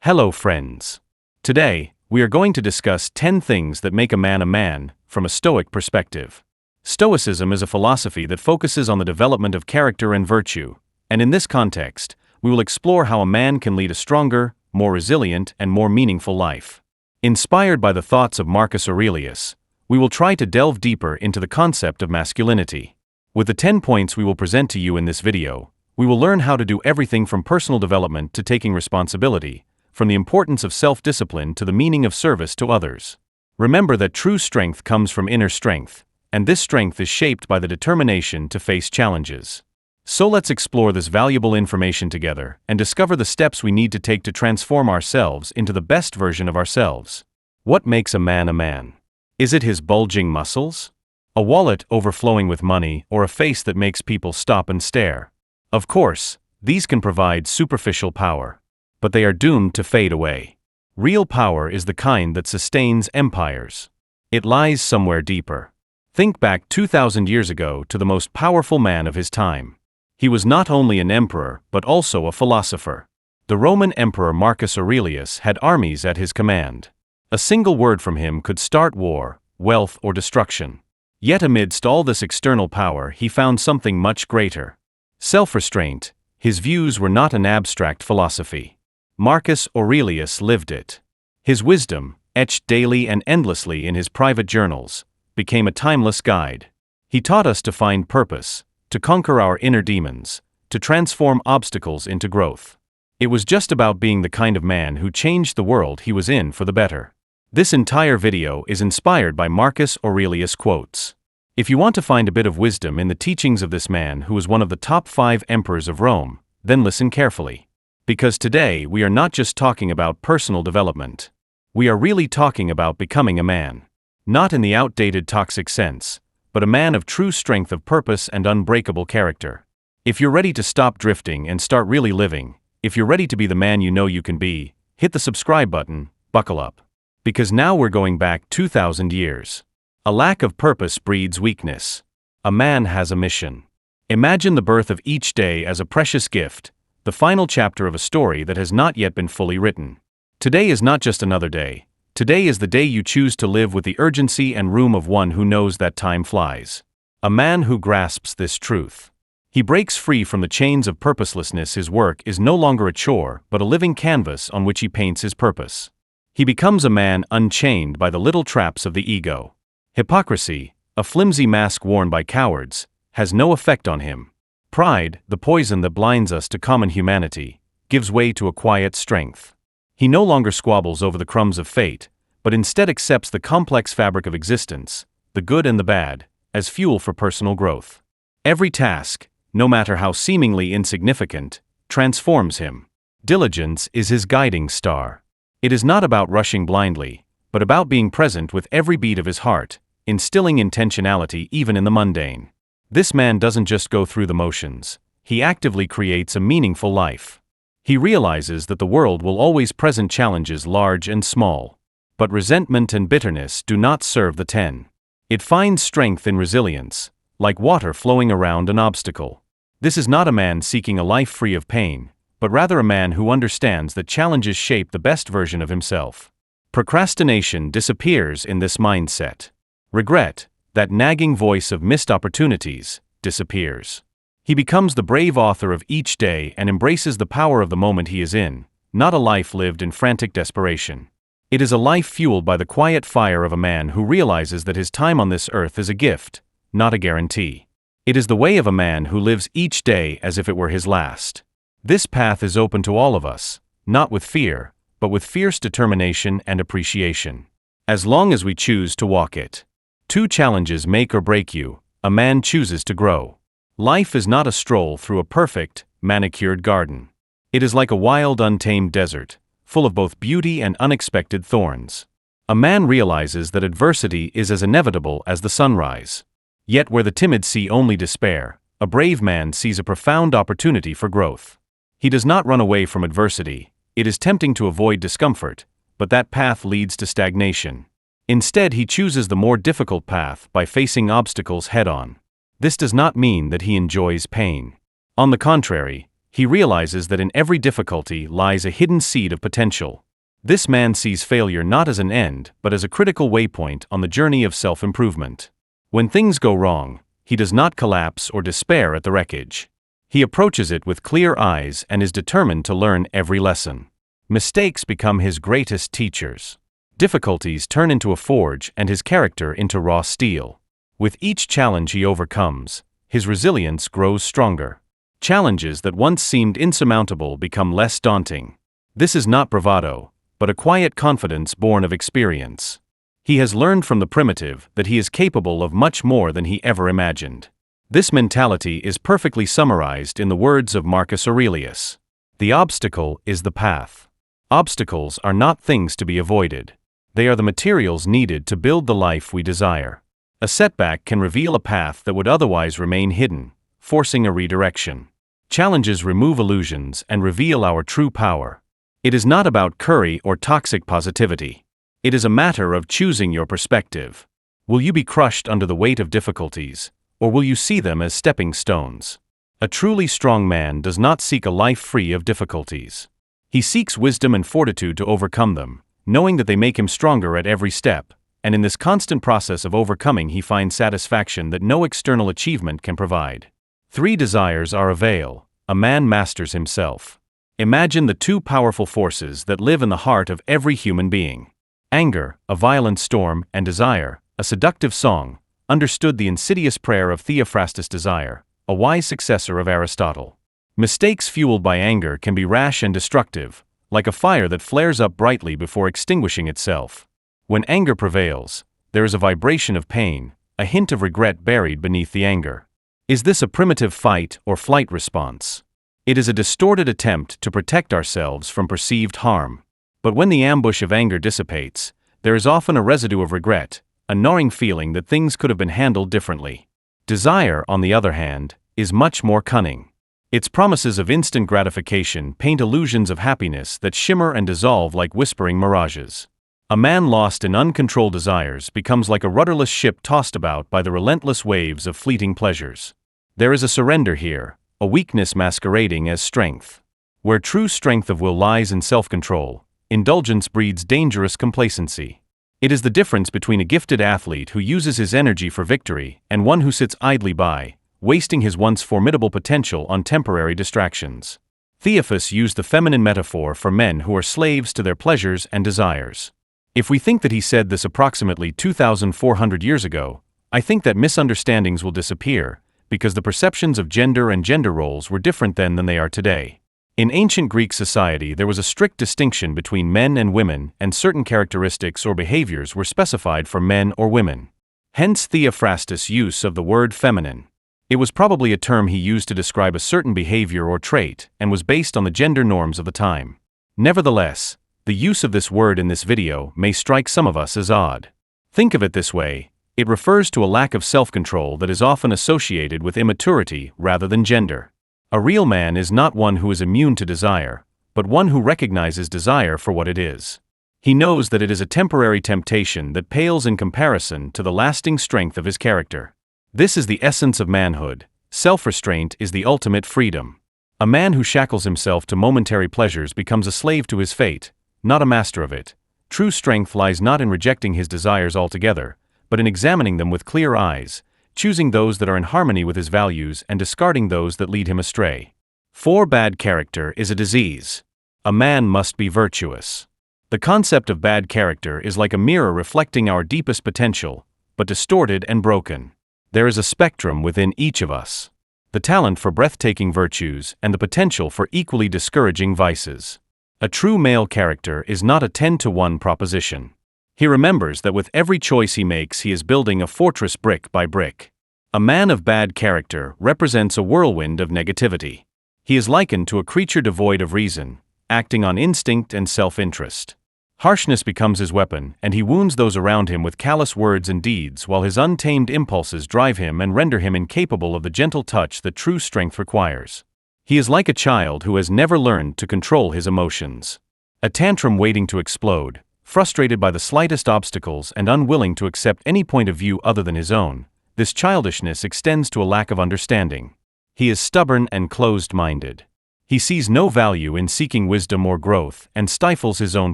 Hello friends. Today, we are going to discuss 10 things that make a man from a Stoic perspective. Stoicism is a philosophy that focuses on the development of character and virtue, and in this context, we will explore how a man can lead a stronger, more resilient, and more meaningful life. Inspired by the thoughts of Marcus Aurelius, we will try to delve deeper into the concept of masculinity. With the 10 points we will present to you in this video, we will learn how to do everything from personal development to taking responsibility, from the importance of self-discipline to the meaning of service to others. Remember that true strength comes from inner strength, and this strength is shaped by the determination to face challenges. So let's explore this valuable information together and discover the steps we need to take to transform ourselves into the best version of ourselves. What makes a man a man? Is it his bulging muscles? A wallet overflowing with money, or a face that makes people stop and stare? Of course, these can provide superficial power, but they are doomed to fade away. Real power is the kind that sustains empires. It lies somewhere deeper. Think back 2,000 years ago to the most powerful man of his time. He was not only an emperor, but also a philosopher. The Roman Emperor Marcus Aurelius had armies at his command. A single word from him could start war, wealth, or destruction. Yet amidst all this external power, he found something much greater: self-restraint. His views were not an abstract philosophy. Marcus Aurelius lived it. His wisdom, etched daily and endlessly in his private journals, became a timeless guide. He taught us to find purpose, to conquer our inner demons, to transform obstacles into growth. It was just about being the kind of man who changed the world he was in for the better. This entire video is inspired by Marcus Aurelius quotes. If you want to find a bit of wisdom in the teachings of this man who was one of the top 5 emperors of Rome, then listen carefully. Because today we are not just talking about personal development. We are really talking about becoming a man. Not in the outdated toxic sense, but a man of true strength of purpose and unbreakable character. If you're ready to stop drifting and start really living, if you're ready to be the man you know you can be, hit the subscribe button, buckle up. Because now we're going back 2,000 years. A lack of purpose breeds weakness. A man has a mission. Imagine the birth of each day as a precious gift, the final chapter of a story that has not yet been fully written. Today is not just another day. Today is the day you choose to live with the urgency and room of one who knows that time flies. A man who grasps this truth. He breaks free from the chains of purposelessness. His work is no longer a chore, but a living canvas on which he paints his purpose. He becomes a man unchained by the little traps of the ego. Hypocrisy, a flimsy mask worn by cowards, has no effect on him. Pride, the poison that blinds us to common humanity, gives way to a quiet strength. He no longer squabbles over the crumbs of fate, but instead accepts the complex fabric of existence, the good and the bad, as fuel for personal growth. Every task, no matter how seemingly insignificant, transforms him. Diligence is his guiding star. It is not about rushing blindly, but about being present with every beat of his heart, instilling intentionality even in the mundane. This man doesn't just go through the motions, he actively creates a meaningful life. He realizes that the world will always present challenges large and small. But resentment and bitterness do not serve the 10. It finds strength in resilience, like water flowing around an obstacle. This is not a man seeking a life free of pain, but rather a man who understands that challenges shape the best version of himself. Procrastination disappears in this mindset. Regret, that nagging voice of missed opportunities, disappears. He becomes the brave author of each day and embraces the power of the moment he is in, not a life lived in frantic desperation. It is a life fueled by the quiet fire of a man who realizes that his time on this earth is a gift, not a guarantee. It is the way of a man who lives each day as if it were his last. This path is open to all of us, not with fear, but with fierce determination and appreciation. As long as we choose to walk it. 2 challenges make or break you. A man chooses to grow. Life is not a stroll through a perfect, manicured garden. It is like a wild, untamed desert, full of both beauty and unexpected thorns. A man realizes that adversity is as inevitable as the sunrise. Yet where the timid see only despair, a brave man sees a profound opportunity for growth. He does not run away from adversity. It is tempting to avoid discomfort, but that path leads to stagnation. Instead, he chooses the more difficult path by facing obstacles head-on. This does not mean that he enjoys pain. On the contrary, He realizes that in every difficulty lies a hidden seed of potential. This man sees failure not as an end, but as a critical waypoint on the journey of self-improvement. When things go wrong, he does not collapse or despair at the wreckage. He approaches it with clear eyes and is determined to learn every lesson. Mistakes become his greatest teachers. Difficulties turn into a forge and his character into raw steel. With each challenge he overcomes, his resilience grows stronger. Challenges that once seemed insurmountable become less daunting. This is not bravado, but a quiet confidence born of experience. He has learned from the primitive that he is capable of much more than he ever imagined. This mentality is perfectly summarized in the words of Marcus Aurelius. The obstacle is the path. Obstacles are not things to be avoided. They are the materials needed to build the life we desire. A setback can reveal a path that would otherwise remain hidden, forcing a redirection. Challenges remove illusions and reveal our true power. It is not about curry or toxic positivity. It is a matter of choosing your perspective. Will you be crushed under the weight of difficulties, or will you see them as stepping stones? A truly strong man does not seek a life free of difficulties. He seeks wisdom and fortitude to overcome them, knowing that they make him stronger at every step, and in this constant process of overcoming he finds satisfaction that no external achievement can provide. 3 desires are a veil. A man masters himself. Imagine the 2 powerful forces that live in the heart of every human being. Anger, a violent storm, and desire, a seductive song, understood the insidious prayer of Theophrastus Desire, a wise successor of Aristotle. Mistakes fueled by anger can be rash and destructive, like a fire that flares up brightly before extinguishing itself. When anger prevails, there is a vibration of pain, a hint of regret buried beneath the anger. Is this a primitive fight or flight response? It is a distorted attempt to protect ourselves from perceived harm. But when the ambush of anger dissipates, there is often a residue of regret, a gnawing feeling that things could have been handled differently. Desire, on the other hand, is much more cunning. Its promises of instant gratification paint illusions of happiness that shimmer and dissolve like whispering mirages. A man lost in uncontrolled desires becomes like a rudderless ship tossed about by the relentless waves of fleeting pleasures. There is a surrender here, a weakness masquerading as strength. Where true strength of will lies in self-control, indulgence breeds dangerous complacency. It is the difference between a gifted athlete who uses his energy for victory and one who sits idly by, wasting his once formidable potential on temporary distractions. Theophilus used the feminine metaphor for men who are slaves to their pleasures and desires. If we think that he said this approximately 2,400 years ago, I think that misunderstandings will disappear, because the perceptions of gender and gender roles were different then than they are today. In ancient Greek society there was a strict distinction between men and women, and certain characteristics or behaviors were specified for men or women. Hence Theophrastus' use of the word feminine. It was probably a term he used to describe a certain behavior or trait, and was based on the gender norms of the time. Nevertheless, the use of this word in this video may strike some of us as odd. Think of it this way, it refers to a lack of self-control that is often associated with immaturity rather than gender. A real man is not one who is immune to desire, but one who recognizes desire for what it is. He knows that it is a temporary temptation that pales in comparison to the lasting strength of his character. This is the essence of manhood. Self-restraint is the ultimate freedom. A man who shackles himself to momentary pleasures becomes a slave to his fate, not a master of it. True strength lies not in rejecting his desires altogether, but in examining them with clear eyes, choosing those that are in harmony with his values and discarding those that lead him astray. 4. Bad character is a disease. A man must be virtuous. The concept of bad character is like a mirror reflecting our deepest potential, but distorted and broken. There is a spectrum within each of us. The talent for breathtaking virtues and the potential for equally discouraging vices. A true male character is not a 10-to-1 proposition. He remembers that with every choice he makes he is building a fortress brick by brick. A man of bad character represents a whirlwind of negativity. He is likened to a creature devoid of reason, acting on instinct and self-interest. Harshness becomes his weapon, and he wounds those around him with callous words and deeds, while his untamed impulses drive him and render him incapable of the gentle touch that true strength requires. He is like a child who has never learned to control his emotions. A tantrum waiting to explode, frustrated by the slightest obstacles and unwilling to accept any point of view other than his own, this childishness extends to a lack of understanding. He is stubborn and closed-minded. He sees no value in seeking wisdom or growth and stifles his own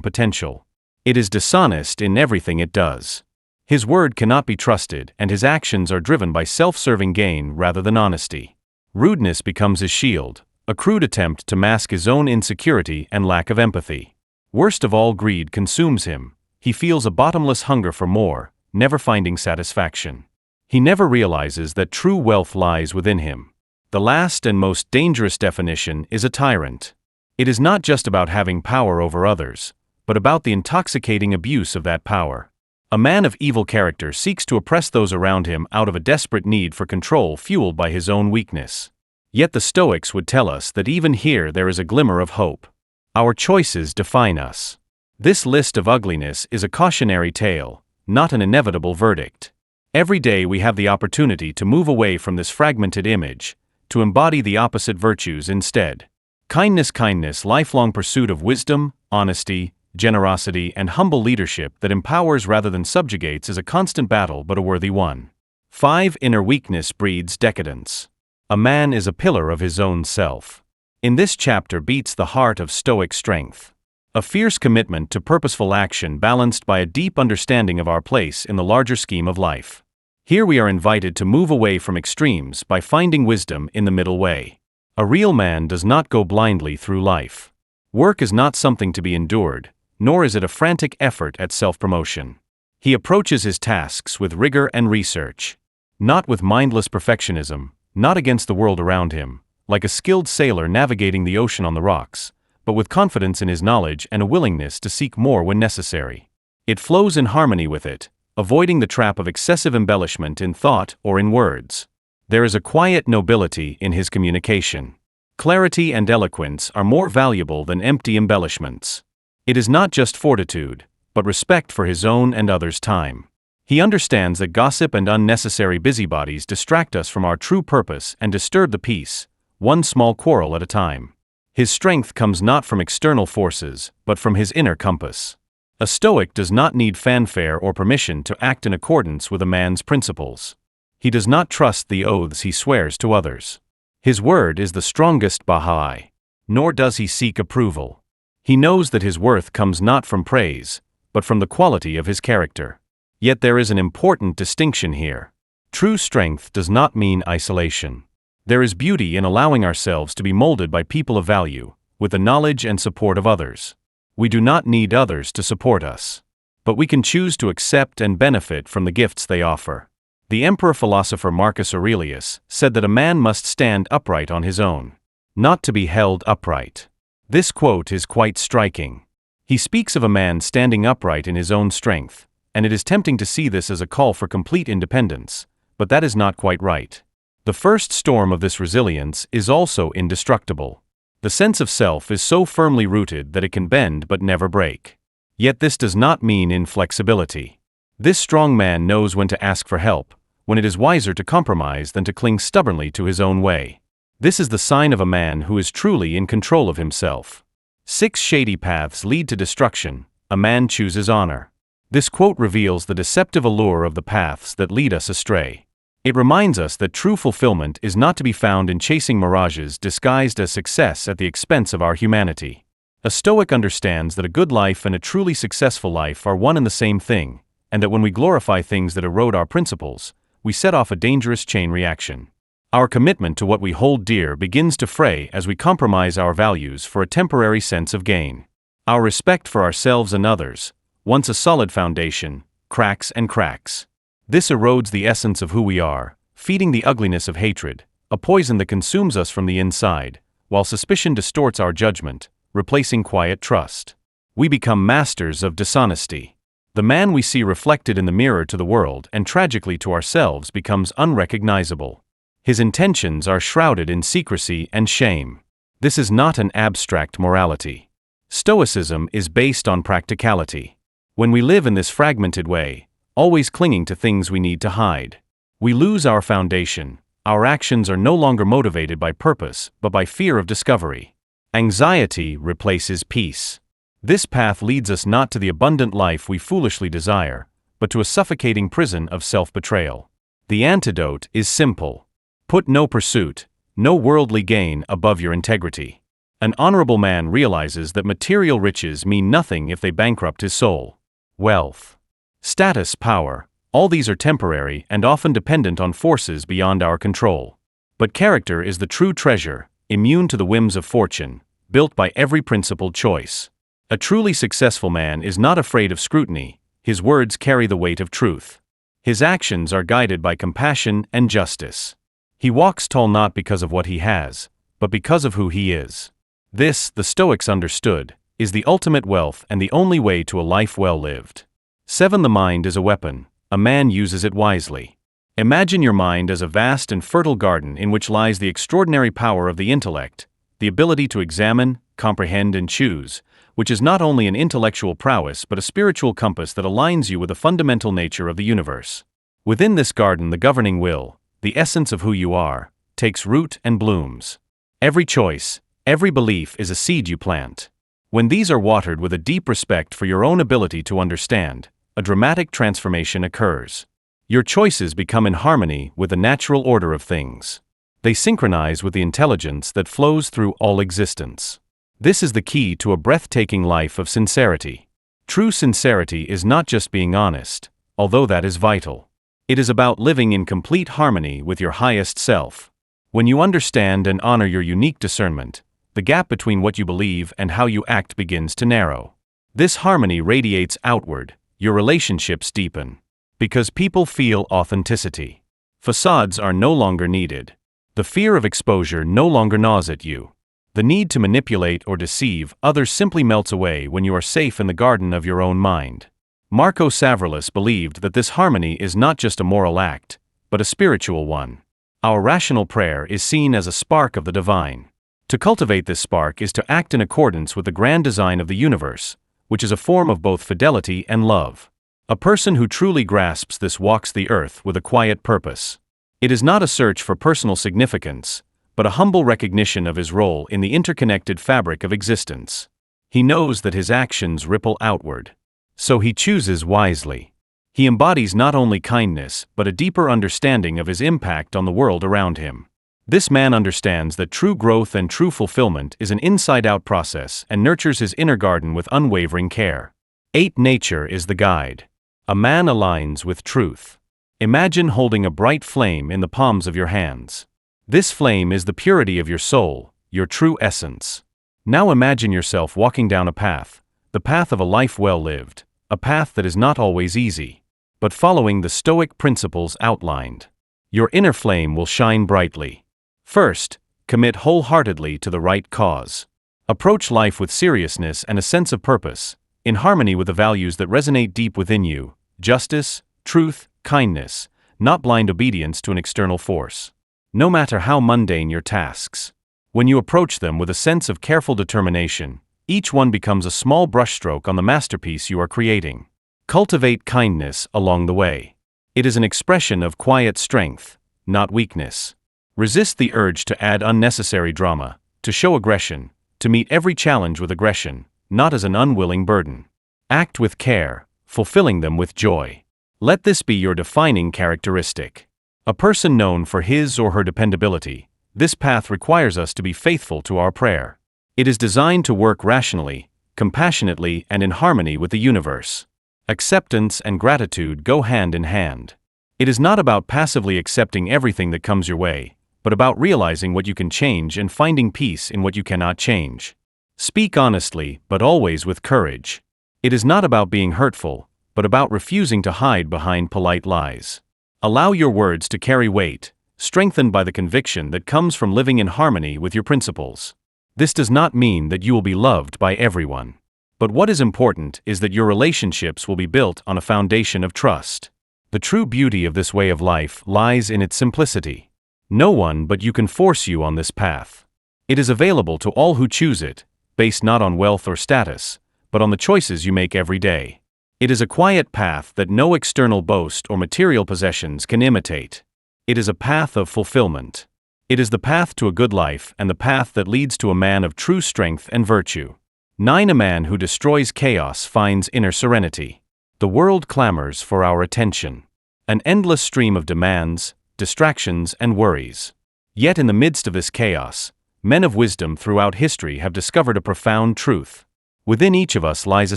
potential. It is dishonest in everything it does. His word cannot be trusted, and his actions are driven by self-serving gain rather than honesty. Rudeness becomes his shield, a crude attempt to mask his own insecurity and lack of empathy. Worst of all, greed consumes him. He feels a bottomless hunger for more, never finding satisfaction. He never realizes that true wealth lies within him. The last and most dangerous definition is a tyrant. It is not just about having power over others, but about the intoxicating abuse of that power. A man of evil character seeks to oppress those around him out of a desperate need for control fueled by his own weakness. Yet the Stoics would tell us that even here there is a glimmer of hope. Our choices define us. This list of ugliness is a cautionary tale, not an inevitable verdict. Every day we have the opportunity to move away from this fragmented image, to embody the opposite virtues instead. Kindness, lifelong pursuit of wisdom, honesty, generosity, and humble leadership that empowers rather than subjugates is a constant battle but a worthy one. 5. Inner weakness breeds decadence. A man is a pillar of his own self. In this chapter beats the heart of Stoic strength. A fierce commitment to purposeful action balanced by a deep understanding of our place in the larger scheme of life. Here we are invited to move away from extremes by finding wisdom in the middle way. A real man does not go blindly through life. Work is not something to be endured, nor is it a frantic effort at self-promotion. He approaches his tasks with rigor and research. Not with mindless perfectionism, not against the world around him, like a skilled sailor navigating the ocean on the rocks, but with confidence in his knowledge and a willingness to seek more when necessary. It flows in harmony with it, avoiding the trap of excessive embellishment in thought or in words. There is a quiet nobility in his communication. Clarity and eloquence are more valuable than empty embellishments. It is not just fortitude, but respect for his own and others' time. He understands that gossip and unnecessary busybodies distract us from our true purpose and disturb the peace, one small quarrel at a time. His strength comes not from external forces, but from his inner compass. A Stoic does not need fanfare or permission to act in accordance with a man's principles. He does not trust the oaths he swears to others. His word is the strongest Baha'i, nor does he seek approval. He knows that his worth comes not from praise, but from the quality of his character. Yet there is an important distinction here. True strength does not mean isolation. There is beauty in allowing ourselves to be molded by people of value, with the knowledge and support of others. We do not need others to support us, but we can choose to accept and benefit from the gifts they offer. The emperor-philosopher Marcus Aurelius said that a man must stand upright on his own, not to be held upright. This quote is quite striking. He speaks of a man standing upright in his own strength, and it is tempting to see this as a call for complete independence, but that is not quite right. The first storm of this resilience is also indestructible. The sense of self is so firmly rooted that it can bend but never break. Yet this does not mean inflexibility. This strong man knows when to ask for help, when it is wiser to compromise than to cling stubbornly to his own way. This is the sign of a man who is truly in control of himself. 6 shady paths lead to destruction. A man chooses honor. This quote reveals the deceptive allure of the paths that lead us astray. It reminds us that true fulfillment is not to be found in chasing mirages disguised as success at the expense of our humanity. A Stoic understands that a good life and a truly successful life are one and the same thing, and that when we glorify things that erode our principles, we set off a dangerous chain reaction. Our commitment to what we hold dear begins to fray as we compromise our values for a temporary sense of gain. Our respect for ourselves and others, once a solid foundation, cracks and cracks. This erodes the essence of who we are, feeding the ugliness of hatred, a poison that consumes us from the inside, while suspicion distorts our judgment, replacing quiet trust. We become masters of dishonesty. The man we see reflected in the mirror to the world and tragically to ourselves becomes unrecognizable. His intentions are shrouded in secrecy and shame. This is not an abstract morality. Stoicism is based on practicality. When we live in this fragmented way, always clinging to things we need to hide, we lose our foundation. Our actions are no longer motivated by purpose, but by fear of discovery. Anxiety replaces peace. This path leads us not to the abundant life we foolishly desire, but to a suffocating prison of self-betrayal. The antidote is simple. Put no pursuit, no worldly gain above your integrity. An honorable man realizes that material riches mean nothing if they bankrupt his soul. Wealth, status, power, all these are temporary and often dependent on forces beyond our control. But character is the true treasure, immune to the whims of fortune, built by every principled choice. A truly successful man is not afraid of scrutiny. His words carry the weight of truth. His actions are guided by compassion and justice. He walks tall not because of what he has, but because of who he is. This, the Stoics understood, is the ultimate wealth and the only way to a life well lived. 7. The mind is a weapon. A man uses it wisely. Imagine your mind as a vast and fertile garden in which lies the extraordinary power of the intellect, the ability to examine, comprehend, and choose, which is not only an intellectual prowess but a spiritual compass that aligns you with the fundamental nature of the universe. Within this garden, the governing will, the essence of who you are, takes root and blooms. Every choice, every belief is a seed you plant. When these are watered with a deep respect for your own ability to understand, a dramatic transformation occurs. Your choices become in harmony with the natural order of things. They synchronize with the intelligence that flows through all existence. This is the key to a breathtaking life of sincerity. True sincerity is not just being honest, although that is vital. It is about living in complete harmony with your highest self. When you understand and honor your unique discernment, the gap between what you believe and how you act begins to narrow. This harmony radiates outward, your relationships deepen. Because people feel authenticity. Facades are no longer needed. The fear of exposure no longer gnaws at you. The need to manipulate or deceive others simply melts away when you are safe in the garden of your own mind. Marcus Aurelius believed that this harmony is not just a moral act, but a spiritual one. Our rational prayer is seen as a spark of the divine. To cultivate this spark is to act in accordance with the grand design of the universe, which is a form of both fidelity and love. A person who truly grasps this walks the earth with a quiet purpose. It is not a search for personal significance, but a humble recognition of his role in the interconnected fabric of existence. He knows that his actions ripple outward. So he chooses wisely. He embodies not only kindness, but a deeper understanding of his impact on the world around him. This man understands that true growth and true fulfillment is an inside-out process and nurtures his inner garden with unwavering care. 8. Nature is the guide. A man aligns with truth. Imagine holding a bright flame in the palms of your hands. This flame is the purity of your soul, your true essence. Now imagine yourself walking down a path, the path of a life well lived, a path that is not always easy, but following the Stoic principles outlined. Your inner flame will shine brightly. First, commit wholeheartedly to the right cause. Approach life with seriousness and a sense of purpose, in harmony with the values that resonate deep within you: justice, truth, kindness, not blind obedience to an external force. No matter how mundane your tasks, when you approach them with a sense of careful determination, each one becomes a small brushstroke on the masterpiece you are creating. Cultivate kindness along the way. It is an expression of quiet strength, not weakness. Resist the urge to add unnecessary drama, to show aggression, to meet every challenge with aggression, not as an unwilling burden. Act with care, fulfilling them with joy. Let this be your defining characteristic. A person known for his or her dependability, this path requires us to be faithful to our prayer. It is designed to work rationally, compassionately, and in harmony with the universe. Acceptance and gratitude go hand in hand. It is not about passively accepting everything that comes your way, but about realizing what you can change and finding peace in what you cannot change. Speak honestly, but always with courage. It is not about being hurtful, but about refusing to hide behind polite lies. Allow your words to carry weight, strengthened by the conviction that comes from living in harmony with your principles. This does not mean that you will be loved by everyone. But what is important is that your relationships will be built on a foundation of trust. The true beauty of this way of life lies in its simplicity. No one but you can force you on this path. It is available to all who choose it, based not on wealth or status, but on the choices you make every day. It is a quiet path that no external boast or material possessions can imitate. It is a path of fulfillment. It is the path to a good life and the path that leads to a man of true strength and virtue. 9. A man who destroys chaos finds inner serenity. The world clamors for our attention. An endless stream of demands, distractions, and worries. Yet in the midst of this chaos, men of wisdom throughout history have discovered a profound truth. Within each of us lies a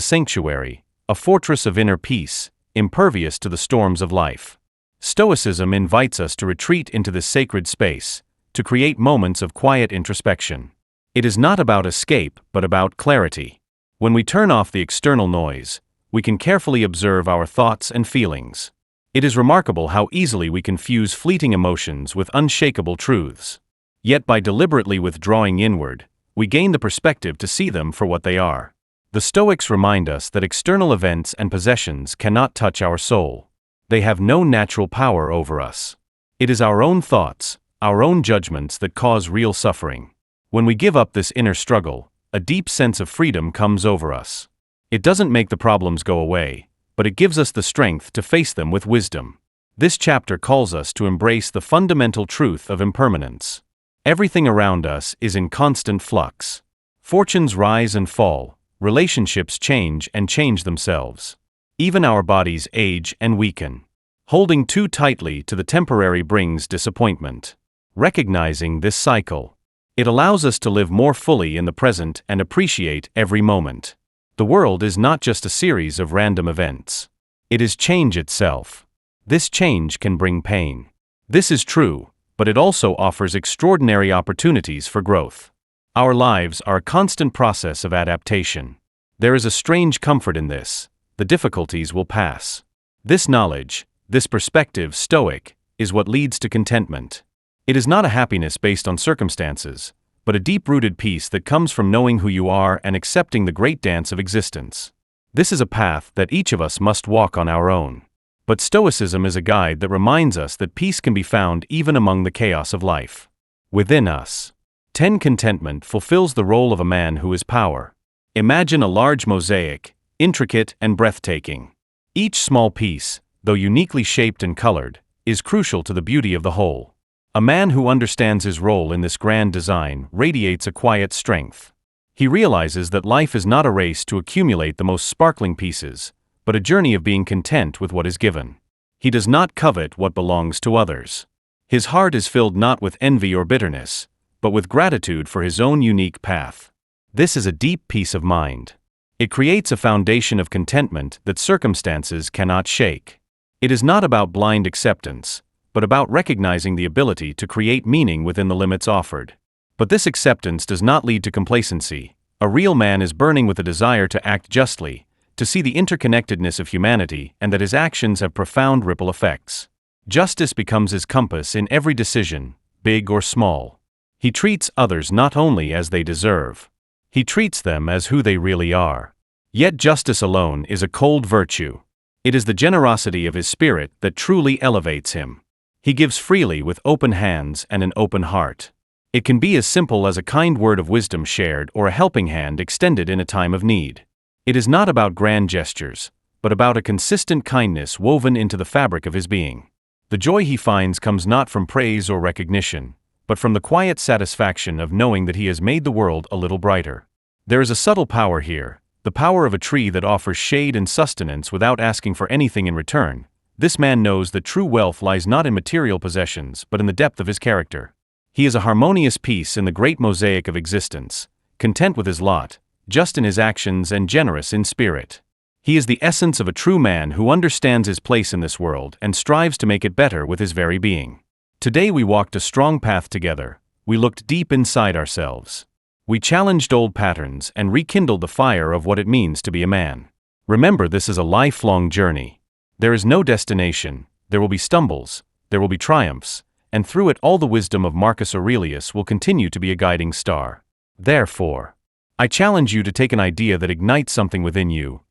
sanctuary, a fortress of inner peace, impervious to the storms of life. Stoicism invites us to retreat into this sacred space, to create moments of quiet introspection. It is not about escape, but about clarity. When we turn off the external noise, we can carefully observe our thoughts and feelings. It is remarkable how easily we confuse fleeting emotions with unshakable truths. Yet by deliberately withdrawing inward, we gain the perspective to see them for what they are. The Stoics remind us that external events and possessions cannot touch our soul. They have no natural power over us. It is our own thoughts, our own judgments that cause real suffering. When we give up this inner struggle, a deep sense of freedom comes over us. It doesn't make the problems go away, but it gives us the strength to face them with wisdom. This chapter calls us to embrace the fundamental truth of impermanence. Everything around us is in constant flux. Fortunes rise and fall, relationships change and change themselves. Even our bodies age and weaken. Holding too tightly to the temporary brings disappointment. Recognizing this cycle, it allows us to live more fully in the present and appreciate every moment. The world is not just a series of random events. It is change itself. This change can bring pain. This is true, but it also offers extraordinary opportunities for growth. Our lives are a constant process of adaptation. There is a strange comfort in this. The difficulties will pass. This knowledge, this perspective, Stoic, is what leads to contentment. It is not a happiness based on circumstances, but a deep-rooted peace that comes from knowing who you are and accepting the great dance of existence. This is a path that each of us must walk on our own. But Stoicism is a guide that reminds us that peace can be found even among the chaos of life. Within us. 10. Contentment fulfills the role of a man who is power. Imagine a large mosaic, intricate and breathtaking. Each small piece, though uniquely shaped and colored, is crucial to the beauty of the whole. A man who understands his role in this grand design radiates a quiet strength. He realizes that life is not a race to accumulate the most sparkling pieces, but a journey of being content with what is given. He does not covet what belongs to others. His heart is filled not with envy or bitterness, but with gratitude for his own unique path. This is a deep peace of mind. It creates a foundation of contentment that circumstances cannot shake. It is not about blind acceptance, but about recognizing the ability to create meaning within the limits offered. But this acceptance does not lead to complacency. A real man is burning with a desire to act justly, to see the interconnectedness of humanity and that his actions have profound ripple effects. Justice becomes his compass in every decision, big or small. He treats others not only as they deserve. He treats them as who they really are. Yet justice alone is a cold virtue. It is the generosity of his spirit that truly elevates him. He gives freely with open hands and an open heart. It can be as simple as a kind word of wisdom shared or a helping hand extended in a time of need. It is not about grand gestures, but about a consistent kindness woven into the fabric of his being. The joy he finds comes not from praise or recognition, but from the quiet satisfaction of knowing that he has made the world a little brighter. There is a subtle power here, the power of a tree that offers shade and sustenance without asking for anything in return. This man knows that true wealth lies not in material possessions but in the depth of his character. He is a harmonious piece in the great mosaic of existence, content with his lot, just in his actions and generous in spirit. He is the essence of a true man who understands his place in this world and strives to make it better with his very being. Today we walked a strong path together. We looked deep inside ourselves. We challenged old patterns and rekindled the fire of what it means to be a man. Remember, this is a lifelong journey. There is no destination. There will be stumbles, there will be triumphs, and through it all the wisdom of Marcus Aurelius will continue to be a guiding star. Therefore, I challenge you to take an idea that ignites something within you,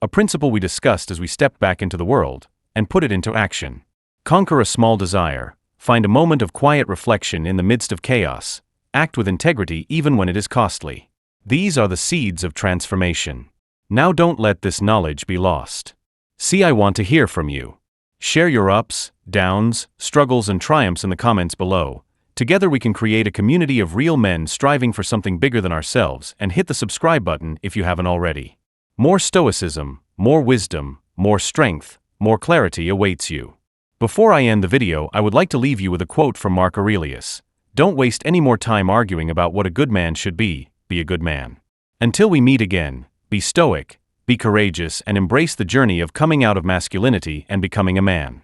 a principle we discussed as we stepped back into the world, and put it into action. Conquer a small desire, find a moment of quiet reflection in the midst of chaos, act with integrity even when it is costly. These are the seeds of transformation. Now don't let this knowledge be lost. See, I want to hear from you. Share your ups, downs, struggles and triumphs in the comments below. Together we can create a community of real men striving for something bigger than ourselves, and hit the subscribe button if you haven't already. More stoicism, more wisdom, more strength, more clarity awaits you. Before I end the video, I would like to leave you with a quote from Marcus Aurelius. Don't waste any more time arguing about what a good man should be a good man. Until we meet again, be stoic, be courageous, and embrace the journey of coming out of masculinity and becoming a man.